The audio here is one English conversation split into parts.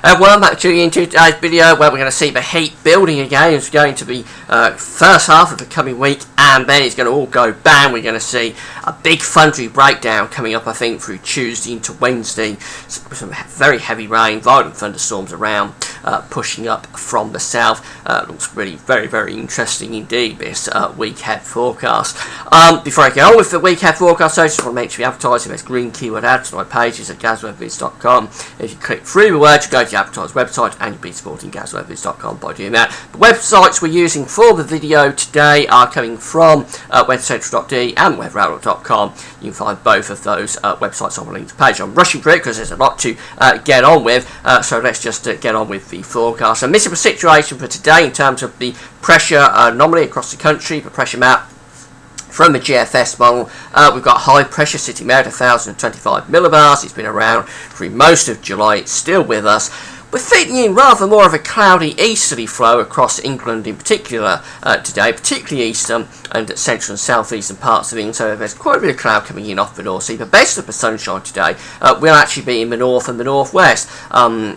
Welcome back to into today's video where we're going to see the heat building again. It's going to be first half of the coming week, and then it's going to all go bang. We're going to see a big thundery breakdown coming up, I think, through Tuesday into Wednesday. Some very heavy rain, violent thunderstorms around, pushing up from the south. Looks really very interesting indeed, this week ahead forecast. Before I get on with the week ahead forecast, I just want to make sure you advertise this green keyword ads on my pages at GazWebVids.com. If you click through the word, you go to the advertised website, and you'll be supporting GazWebVids.com by doing that. The websites we're using for the video today are coming from webcentral.de and weatheroutlook.com. You can find both of those websites on the linked page. I'm rushing through it because there's a lot to get on with, so let's just get on with the forecast. And this is the situation for today in terms of the pressure anomaly across the country, the pressure map. From the GFS model, we've got high pressure sitting there at 1,025 millibars. It's been around through most of July. It's still with us. We're feeding in rather more of a cloudy easterly flow across England in particular today, particularly eastern and central and southeastern parts of England. So there's quite a bit of cloud coming in off the North Sea. The best of the sunshine today will actually be in the north and the northwest.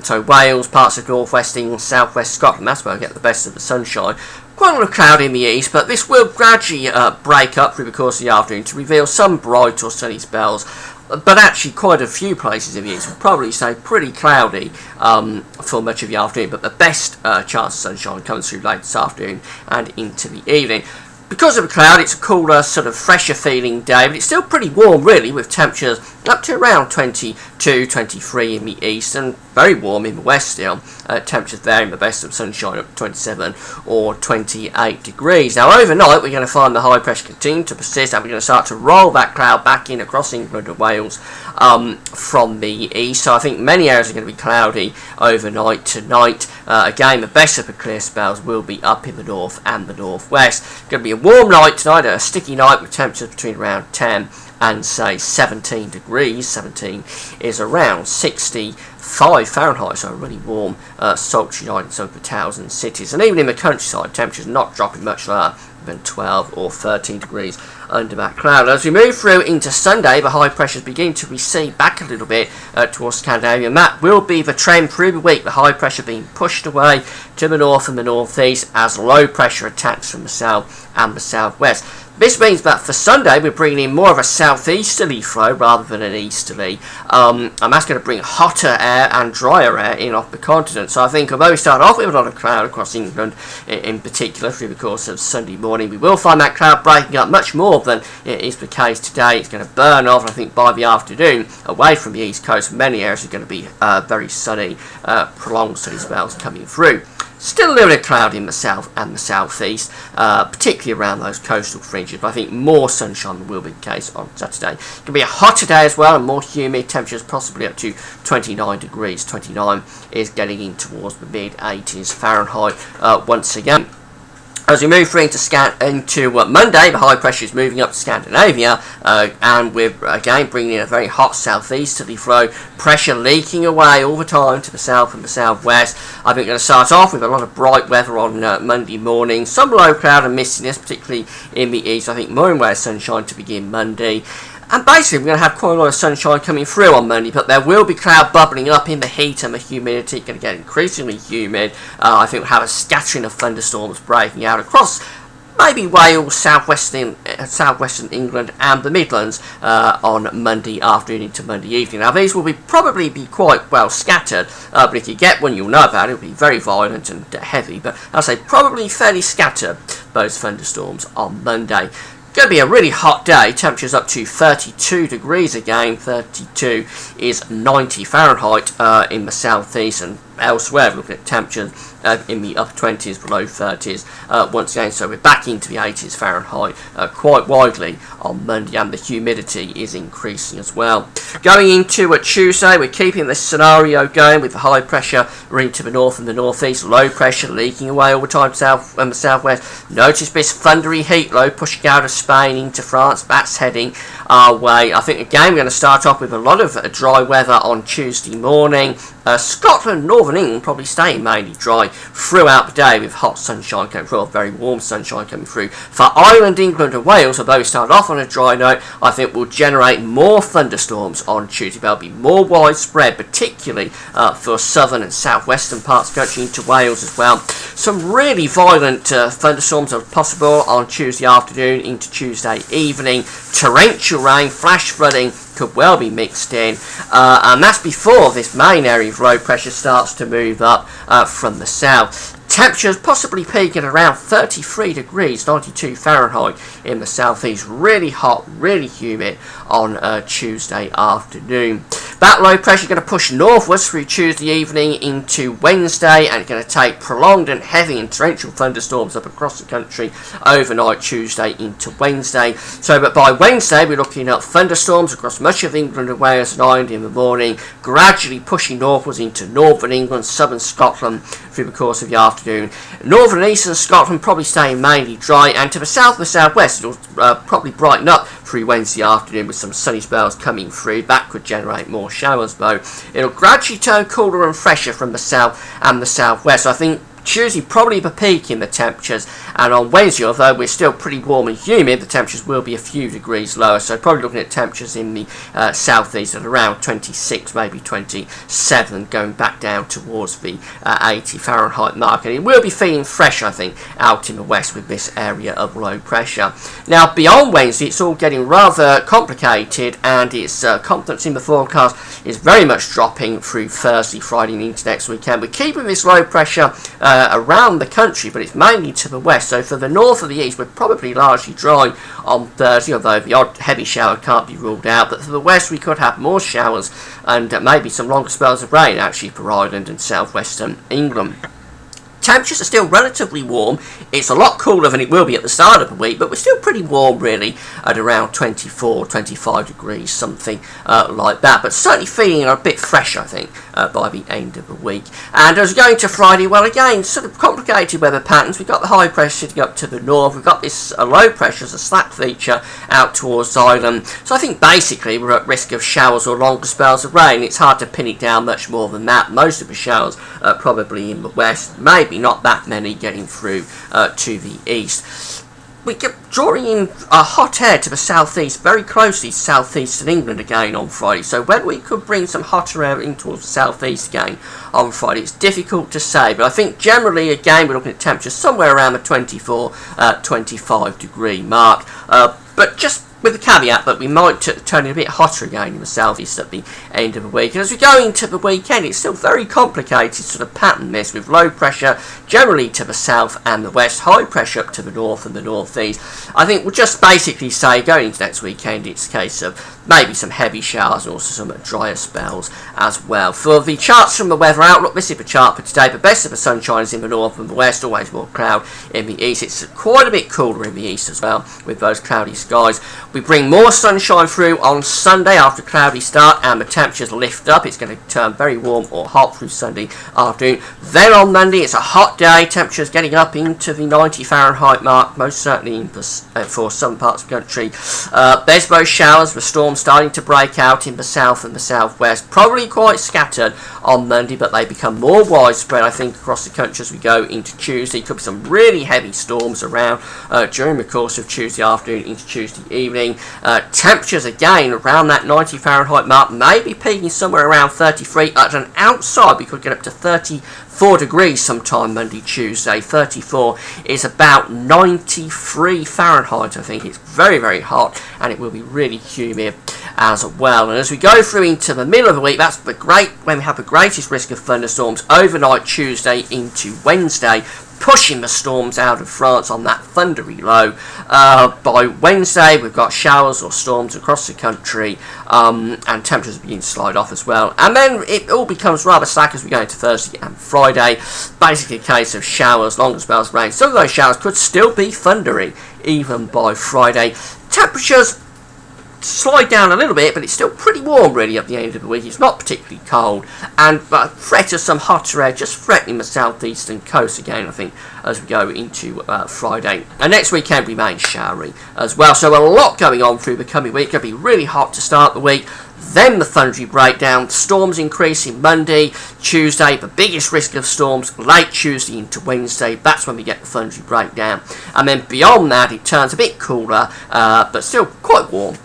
So Wales, parts of northwest England, southwest Scotland, that's where I get the best of the sunshine. Quite a lot of cloud in the east, but this will gradually break up through the course of the afternoon to reveal some bright or sunny spells. But actually quite a few places in the east will probably stay pretty cloudy for much of the afternoon. But the best chance of sunshine comes through late this afternoon and into the evening. Because of the cloud, it's a cooler, sort of fresher feeling day, but it's still pretty warm really, with temperatures up to around 22, 23 in the east, and very warm in the west still. Temperatures there in the best of sunshine up to 27 or 28 degrees. Now overnight we're going to find the high pressure continue to persist, and we're going to start to roll that cloud back in across England and Wales from the east. So I think many areas are going to be cloudy overnight tonight. Again, the best of the clear spells will be up in the north and the northwest. It's going to be a warm night tonight, a sticky night with temperatures between around 10 and say 17 degrees. 17 is around 65 Fahrenheit, so a really warm, sultry night in some of the towns and cities. And even in the countryside, temperatures not dropping much lower than 12 or 13 degrees under that cloud. As we move through into Sunday, the high pressures begin to recede back a little bit towards Scandinavia, and that will be the trend through the week, the high pressure being pushed away to the north and the northeast as low pressure attacks from the south and the southwest. This means that for Sunday we're bringing in more of a southeasterly flow rather than an easterly, and that's going to bring hotter air and drier air in off the continent. So I think although we start off with a lot of cloud across England in particular through the course of Sunday morning, we will find that cloud breaking up much more than it is the case today. It's going to burn off, and I think by the afternoon, away from the east coast, many areas are going to be very sunny, prolonged sunny spells coming through. Still a little bit of cloud in the south and the southeast, particularly around those coastal fringes, but I think more sunshine will be the case on Saturday. It's going to be a hotter day as well, and more humid, temperatures possibly up to 29 degrees. 29 is getting in towards the mid-80s Fahrenheit once again. As we move through into Monday, the high pressure is moving up to Scandinavia, and we're again bringing in a very hot southeasterly flow. Pressure leaking away all the time to the south and the southwest. I think we're going to start off with a lot of bright weather on Monday morning. Some low cloud and mistiness, particularly in the east. I think more and more sunshine to begin Monday. And basically we're going to have quite a lot of sunshine coming through on Monday, but there will be cloud bubbling up in the heat and the humidity. It's going to get increasingly humid. I think we'll have a scattering of thunderstorms breaking out across maybe Wales, southwestern England and the Midlands on Monday afternoon into Monday evening. Now these will probably be quite well scattered, but if you get one you'll know about it. It'll be very violent and heavy, but I'll say probably fairly scattered, those thunderstorms on Monday. Going to be a really hot day, temperatures up to 32 degrees again. 32 is 90 Fahrenheit in the southeast, and elsewhere we're looking at temperatures in the upper 20s, below 30s once again, so we're back into the 80s Fahrenheit quite widely on Monday, and the humidity is increasing as well. Going into Tuesday, we're keeping this scenario going with the high pressure running to the north and the northeast, low pressure leaking away all the time south and the southwest. Notice this thundery heat low pushing out of Spain into France. That's heading our way. I think again we're going to start off with a lot of dry weather on Tuesday morning. Scotland, Northern England probably staying mainly dry throughout the day with hot sunshine coming through, or very warm sunshine coming through. For Ireland, England and Wales, although we start off on a dry note, I think we'll generate more thunderstorms on Tuesday. They'll be more widespread, particularly for southern and southwestern parts of the country into Wales as well. Some really violent thunderstorms are possible on Tuesday afternoon into Tuesday evening. Torrential rain, flash flooding could well be mixed in, and that's before this main area of low pressure starts to move up from the south. Temperatures possibly peaking around 33 degrees, 92 Fahrenheit in the southeast. Really hot, really humid on Tuesday afternoon. That low pressure is going to push northwards through Tuesday evening into Wednesday, and it's going to take prolonged and heavy and torrential thunderstorms up across the country overnight Tuesday into Wednesday. So, but by Wednesday we're looking at thunderstorms across much of England and Wales and Ireland in the morning, gradually pushing northwards into northern England, southern Scotland through the course of the afternoon. Northern and eastern Scotland probably staying mainly dry, and to the south and southwest it'll probably brighten up through Wednesday afternoon with some sunny spells coming through. That could generate more showers though. It'll gradually turn cooler and fresher from the south and the southwest. I think Tuesday probably the peak in the temperatures, and on Wednesday, although we're still pretty warm and humid, the temperatures will be a few degrees lower, so probably looking at temperatures in the southeast at around 26, maybe 27, going back down towards the 80 Fahrenheit mark, and it will be feeling fresh, I think, out in the west with this area of low pressure. Now beyond Wednesday it's all getting rather complicated, and its confidence in the forecast is very much dropping through Thursday, Friday and into next weekend. We're keeping this low pressure around the country, but it's mainly to the west. So for the north and the east, we're probably largely dry on Thursday, although the odd heavy shower can't be ruled out. But for the west, we could have more showers and maybe some longer spells of rain actually for Ireland and southwestern England. Temperatures are still relatively warm. It's a lot cooler than it will be at the start of the week, but we're still pretty warm really at around 24, 25 degrees, something like that. But certainly feeling a bit fresh, I think, by the end of the week. And as we go into Friday, well again, sort of complicated weather patterns. We've got the high pressure sitting up to the north. We've got this low pressure as a slack feature out towards Ireland. So I think basically we're at risk of showers or longer spells of rain. It's hard to pin it down much more than that. Most of the showers are probably in the west, maybe not that many getting through to the east. We get drawing in a hot air to the southeast, very closely to southeastern England again on Friday. So whether we could bring some hotter air in towards the southeast again on Friday, it's difficult to say. But I think generally again we're looking at temperatures somewhere around the 24, 25 degree mark. But just with the caveat that we might turn it a bit hotter again in the southeast at the end of the week. And as we go into the weekend, it's still very complicated sort of pattern this, with low pressure generally to the south and the west, high pressure up to the north and the northeast. I think we'll just basically say going into next weekend it's a case of maybe some heavy showers and also some drier spells as well. For the charts from the Weather Outlook, this is the chart for today. The best of the sunshine is in the north and the west, always more cloud in the east. It's quite a bit cooler in the east as well with those cloudy skies. We bring more sunshine through on Sunday after a cloudy start, and the temperatures lift up. It's going to turn very warm or hot through Sunday afternoon. Then on Monday it's a hot day, temperatures getting up into the 90 Fahrenheit mark, most certainly for some parts of the country. There's those showers, the storms starting to break out in the south and the southwest, probably quite scattered on Monday, but they become more widespread I think across the country as we go into Tuesday. Could be some really heavy storms around during the course of Tuesday afternoon into Tuesday evening. Temperatures again around that 90 Fahrenheit mark, maybe peaking somewhere around 33. At an outside we could get up to 34 degrees sometime Monday, Tuesday. 34 is about 93 Fahrenheit I think. It's very, very hot, and it will be really humid as well. And as we go through into the middle of the week, that's when we have the greatest risk of thunderstorms overnight Tuesday into Wednesday, pushing the storms out of France on that thundery low. By Wednesday we've got showers or storms across the country, and temperatures begin to slide off as well. And then it all becomes rather slack as we go into Thursday and Friday. Basically a case of showers, longer spells of rain. Some of those showers could still be thundery even by Friday. Temperatures slide down a little bit, but it's still pretty warm really at the end of the week. It's not particularly cold, and threat of some hotter air just threatening the southeastern coast again, I think, as we go into Friday. And next weekend remains showery as well, so a lot going on through the coming week. Going to be really hot to start the week. Then the thundery breakdown, storms increasing Monday, Tuesday, the biggest risk of storms late Tuesday into Wednesday. That's when we get the thundery breakdown. And then beyond that, it turns a bit cooler, but still quite warm,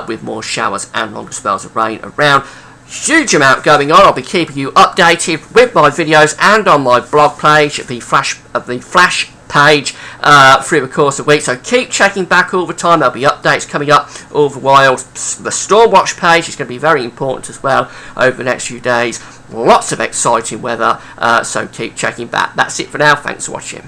with more showers and longer spells of rain around. Huge amount going on. I'll be keeping you updated with my videos and on my blog page, the Flash page, through the course of the week, so keep checking back all the time. There'll be updates coming up all the while. The Stormwatch page is going to be very important as well over the next few days. Lots of exciting weather, so keep checking back. That's it for now. Thanks for watching.